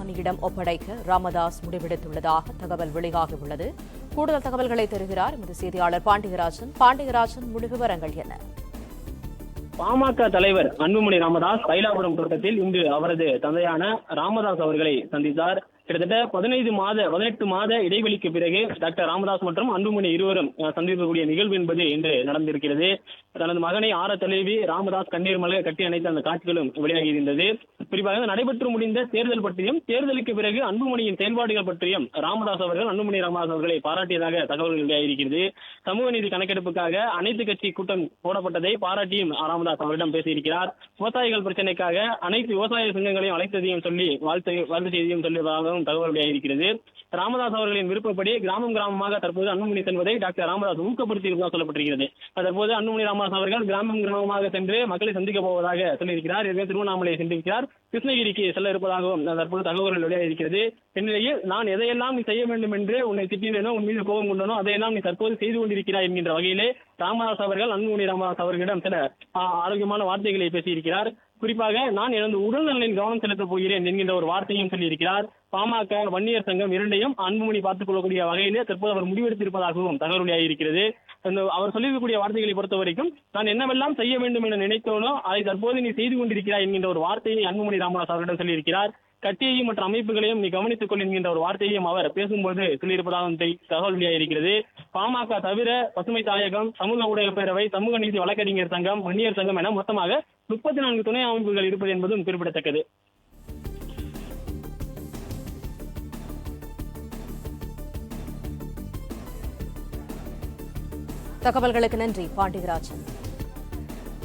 அன்புமணியிடம் ஒப்படைக்க ராமதாஸ் முடிவெடுத்துள்ளதாக தகவல் வெளியாகியுள்ளது. கூடுதல் தகவல்களை தருகிறார் எமது செய்தியாளர் பாண்டியராஜன். பாண்டியராஜன், முழு விவரங்கள் என்ன? பாமக தலைவர் அன்புமணி ராமதாஸ் தைலாபுரம் தோட்டத்தில் இன்று அவரது தந்தையான ராமதாஸ் அவர்களை சந்தித்தார். கிட்டத்தட்ட 18 மாத இடைவெளிக்கு பிறகு டாக்டர் ராமதாஸ் மற்றும் அன்புமணி இருவரும் சந்திக்கக்கூடிய நிகழ்வு என்பது இன்று நடந்திருக்கிறது. தனது மகனை ஆற தழுவி ராமதாஸ் கண்ணீர் மல்க கட்டி அணைத்த அந்த காட்சிகளும் வெளியாகியிருந்தது. குறிப்பாக நடைபெற்று முடிந்த தேர்தல் பற்றியும் தேர்தலுக்கு பிறகு அன்புமணியின் செயல்பாடுகள் பற்றியும் ராமதாஸ் அவர்கள் அன்புமணி ராமதாஸ் அவர்களை பாராட்டியதாக தகவல்கள் வெளியாகியிருக்கிறது. சமூக நீதி கணக்கெடுப்புக்காக அனைத்து கட்சி கூட்டம் போடப்பட்டதை பாராட்டியும் ராமதாஸ் அவரிடம் பேசியிருக்கிறார். விவசாயிகள் பிரச்சனைக்காக அனைத்து விவசாய சங்கங்களையும் அழைத்ததையும் சொல்லி வாழ்த்து செய்தியும் சொல்லியதாகவும் தகவல் வெளியாகியிருக்கிறது. ராமதாஸ் அவர்களின் விருப்பப்படி கிராமமாக தற்போது அன்புமணி செல்வதை டாக்டர் ராமதாஸ் ஊக்கப்படுத்தியிருப்பதாக சொல்லப்பட்டிருக்கிறது. தற்போது அன்புமணி ராமதாஸ் அவர்கள் கிராமமாக சென்று மக்களை சந்திக்க போவதாக சொல்லியிருக்கிறார். ஏற்கனவே திருவண்ணாமலையை சென்றிருக்கிறார். கிருஷ்ணகிரிக்கு செல்ல இருப்பதாகவும் தற்போது தகவல்கள் வெளியாகியிருக்கிறது. இந்நிலையில் நான் எதையெல்லாம் நீ செய்ய வேண்டும் என்று உன்னை திட்டினோ உன் மீது கோபம் கொண்டனோ அதையெல்லாம் நீ தற்போது செய்து கொண்டிருக்கிறாய் என்கின்ற வகையிலே ராமதாஸ் அவர்கள் அன்புமணி ராமதாஸ் அவர்களிடம் சில ஆரோக்கியமான வார்த்தைகளை பேசியிருக்கிறார். குறிப்பாக நான் எனது உடல்நலனில் கவனம் செலுத்தப் போகிறேன் என்கின்ற ஒரு வார்த்தையும் சொல்லியிருக்கிறார். பாமக, வன்னியர் சங்கம் இரண்டையும் அன்புமணி பார்த்துக் கொள்ளக்கூடிய வகையிலே தற்போது அவர் முடிவெடுத்திருப்பதாகவும் தகவல் வெளியாகியிருக்கிறது. அவர் சொல்லியிருக்கக்கூடிய வார்த்தைகளை பொறுத்த வரைக்கும் நான் என்னவெல்லாம் செய்ய வேண்டும் என நினைத்தோனோ அதை தற்போது நீ செய்து கொண்டிருக்கிறாய் என்கின்ற ஒரு வார்த்தையை அன்புமணி ராமதாஸ் அவர்களிடம் சொல்லியிருக்கிறார். கட்சியையும் மற்ற அமைப்புகளையும் நீ கவனித்துக் கொள் என்கின்ற ஒரு வார்த்தையையும் அவர் பேசும்போது சொல்லியிருப்பதாக தகவல் வெளியாகியிருக்கிறது. பாமக தவிர பசுமை தாயகம், சமூக ஊடக பேரவை, சமூக நீதி வழக்கறிஞர் சங்கம், வன்னியர் சங்கம் என மொத்தமாக 34 துணை அமைப்புகள் இருப்பது என்பதும் குறிப்பிடத்தக்கது. தகவல்களுக்கு நன்றி பாண்டியராஜன்.